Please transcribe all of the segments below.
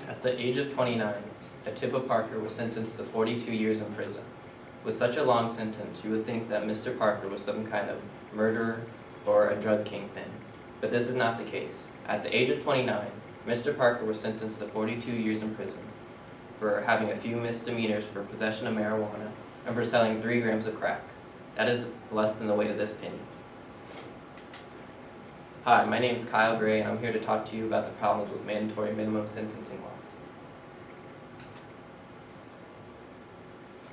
At the age of 29, Atiba Parker was sentenced to 42 years in prison. With such a long sentence, you would think that Mr. Parker was some kind of murderer or a drug kingpin, but this is not the case. At the age of 29, Mr. Parker was sentenced to 42 years in prison for having a few misdemeanors for possession of marijuana and for selling 3 grams of crack. That is less than the weight of this penny. Hi, my name is Kyle Gray, and I'm here to talk to you about the problems with mandatory minimum sentencing laws.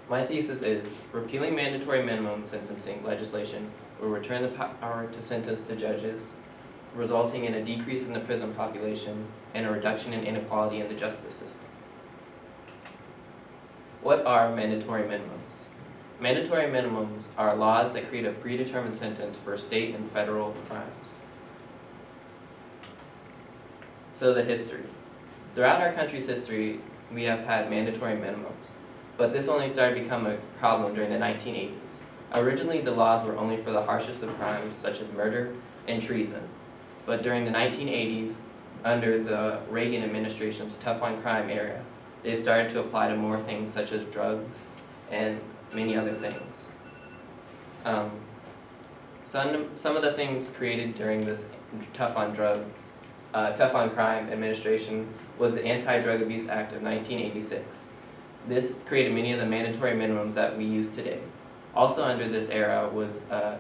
My thesis is, repealing mandatory minimum sentencing legislation will return the power to sentence to judges, resulting in a decrease in the prison population and a reduction in inequality in the justice system. What are mandatory minimums? Mandatory minimums are laws that create a predetermined sentence for state and federal crimes. So the history. Throughout our country's history, we have had mandatory minimums, but this only started to become a problem during the 1980s. Originally, the laws were only for the harshest of crimes, such as murder and treason. But during the 1980s, under the Reagan administration's tough on crime era, they started to apply to more things such as drugs and many other things. Some of the things created during this tough on crime administration was the Anti-Drug Abuse Act of 1986. This created many of the mandatory minimums that we use today. Also under this era was a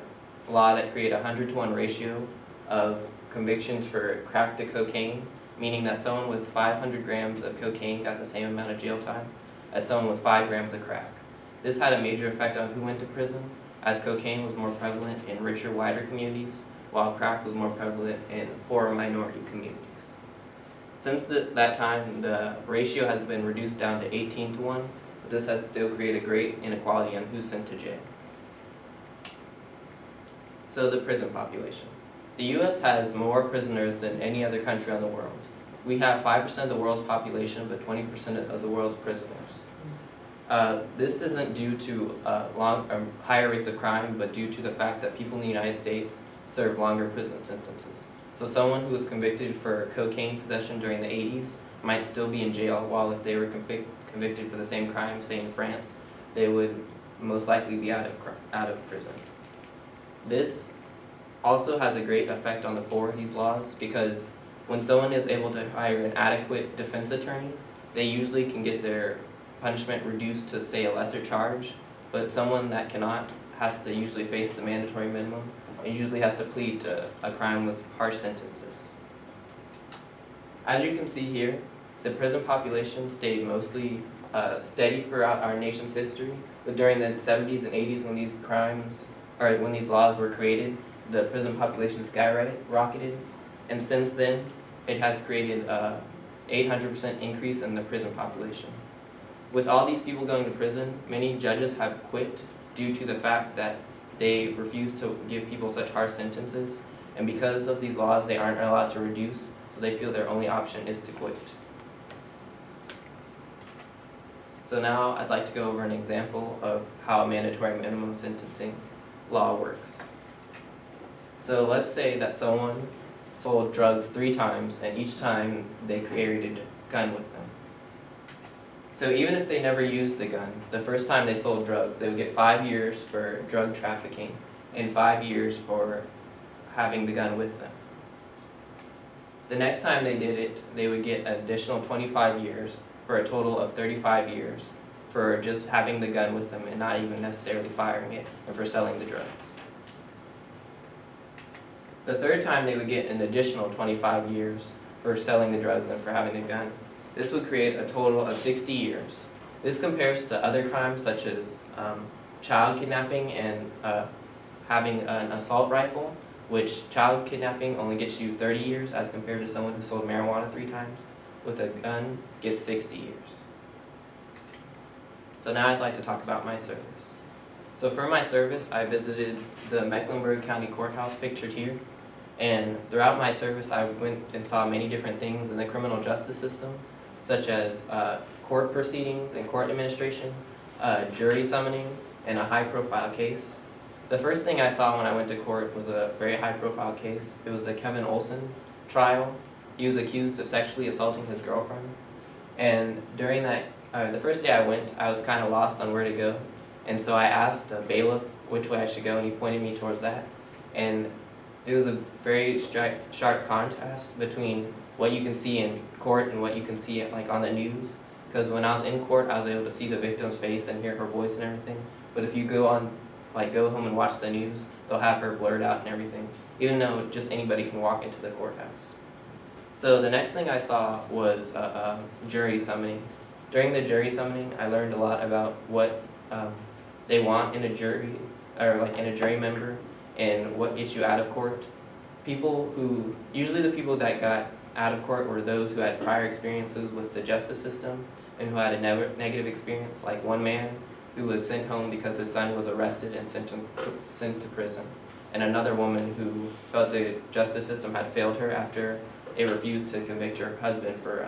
law that created a 100-to-1 ratio of convictions for crack to cocaine, meaning that someone with 500 grams of cocaine got the same amount of jail time as someone with 5 grams of crack. This had a major effect on who went to prison, as cocaine was more prevalent in richer, wider communities, while crack was more prevalent in poorer minority communities. Since that time, the ratio has been reduced down to 18-to-1, but this has still created great inequality on who's sent to jail. So the prison population. The U.S. has more prisoners than any other country in the world. We have 5% of the world's population, but 20% of the world's prisoners. This isn't due to higher rates of crime, but due to the fact that people in the United States serve longer prison sentences. So someone who was convicted for cocaine possession during the 80s might still be in jail, while if they were convicted for the same crime, say in France, they would most likely be out of prison. This also has a great effect on the poor, these laws, because when someone is able to hire an adequate defense attorney, they usually can get their punishment reduced to, say, a lesser charge, but someone that cannot has to usually face the mandatory minimum and usually has to plead to a crime with harsh sentences. As you can see here, the prison population stayed mostly steady throughout our nation's history, but during the 70s and 80s when these laws were created, the prison population skyrocketed, and since then, it has created an 800% increase in the prison population. With all these people going to prison, many judges have quit due to the fact that they refuse to give people such harsh sentences, and because of these laws, they aren't allowed to reduce, so they feel their only option is to quit. So now I'd like to go over an example of how a mandatory minimum sentencing law works. So let's say that someone sold drugs 3 times, and each time they carried a gun with them. So even if they never used the gun, the first time they sold drugs, they would get 5 years for drug trafficking and 5 years for having the gun with them. The next time they did it, they would get an additional 25 years for a total of 35 years for just having the gun with them and not even necessarily firing it, and for selling the drugs. The third time they would get an additional 25 years for selling the drugs and for having the gun. This would create a total of 60 years. This compares to other crimes such as child kidnapping and having an assault rifle, which child kidnapping only gets you 30 years as compared to someone who sold marijuana 3 times with a gun gets 60 years. So now I'd like to talk about my service. So for my service, I visited the Mecklenburg County Courthouse pictured here, and throughout my service I went and saw many different things in the criminal justice system, such as court proceedings and court administration, jury summoning, and a high-profile case. The first thing I saw when I went to court was a very high-profile case. It was the Kevin Olson trial. He was accused of sexually assaulting his girlfriend. And during that, the first day I went, I was kind of lost on where to go. And so I asked a bailiff which way I should go, and he pointed me towards that. And it was a very sharp contrast between what you can see in court and what you can see like on the news. Because when I was in court, I was able to see the victim's face and hear her voice and everything. But if you go home and watch the news, they'll have her blurred out and everything, even though just anybody can walk into the courthouse. So the next thing I saw was a jury summoning. During the jury summoning, I learned a lot about what they want in a jury, or like in a jury member, and what gets you out of court. Usually the people that got out of court were those who had prior experiences with the justice system and who had a negative experience, like one man who was sent home because his son was arrested and sent to prison, and another woman who felt the justice system had failed her after it refused to convict her husband for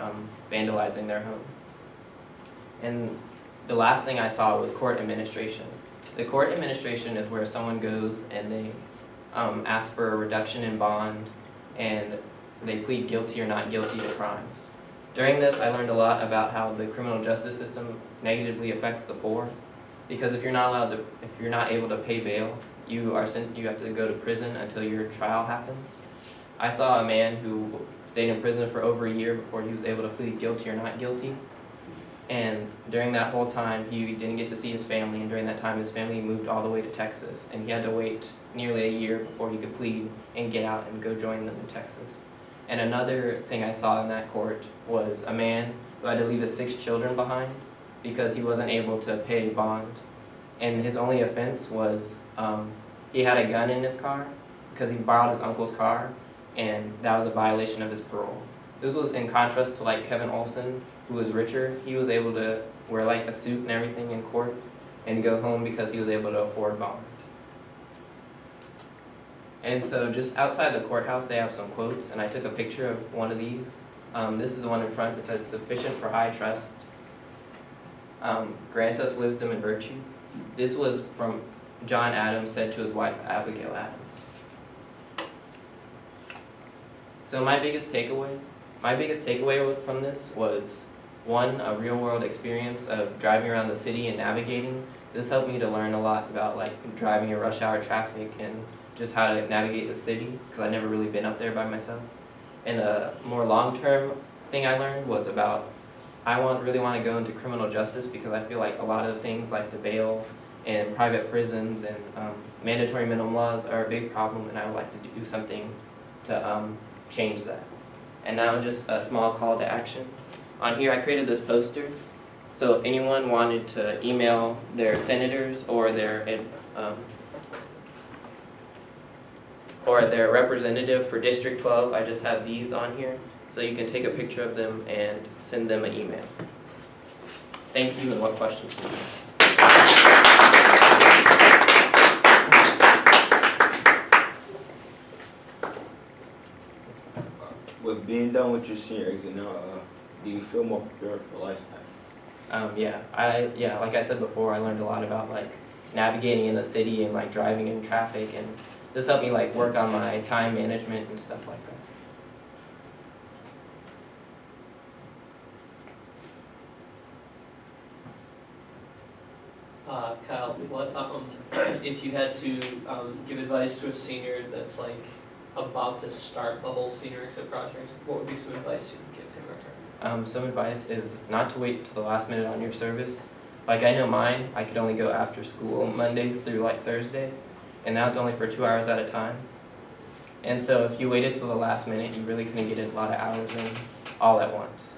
vandalizing their home. And the last thing I saw was court administration. The court administration is where someone goes and they ask for a reduction in bond, and they plead guilty or not guilty to crimes. During this, I learned a lot about how the criminal justice system negatively affects the poor, because if you're not able to pay bail, you have to go to prison until your trial happens. I saw a man who stayed in prison for over a year before he was able to plead guilty or not guilty. And during that whole time, he didn't get to see his family, and during that time, his family moved all the way to Texas, and he had to wait nearly a year before he could plead and get out and go join them in Texas. And another thing I saw in that court was a man who had to leave his 6 children behind because he wasn't able to pay bond. And his only offense was he had a gun in his car because he borrowed his uncle's car, and that was a violation of his parole. This was in contrast to like Kevin Olson, who was richer. He was able to wear like a suit and everything in court and go home because he was able to afford bond. And so just outside the courthouse, they have some quotes, and I took a picture of one of these. This is the one in front. It says, "Sufficient for high trust. Grant us wisdom and virtue." This was from John Adams, said to his wife, Abigail Adams. So my biggest takeaway from this was, one, a real-world experience of driving around the city and navigating. This helped me to learn a lot about like driving in rush hour traffic and just how to navigate the city, because I'd never really been up there by myself. And a more long-term thing I learned was about really want to go into criminal justice, because I feel like a lot of things like the bail and private prisons and mandatory minimum laws are a big problem, and I would like to do something to change that. And now just a small call to action. On here I created this poster, so if anyone wanted to email their senators or their representative for District 12, I just have these on here, so you can take a picture of them and send them an email. Thank you, and what questions do you have? With being done with your senior exit now, do you feel more prepared for life? Yeah, like I said before, I learned a lot about like navigating in the city and like driving in traffic, and this helped me like work on my time management and stuff like that. Kyle, what if you had to give advice to a senior that's like about to start the whole senior exit project, what would be some advice you would give him or her? Some advice is not to wait till the last minute on your service. Like I know mine, I could only go after school Mondays through like Thursday, and that's only for 2 hours at a time. And so if you waited till the last minute, you really couldn't get a lot of hours in all at once.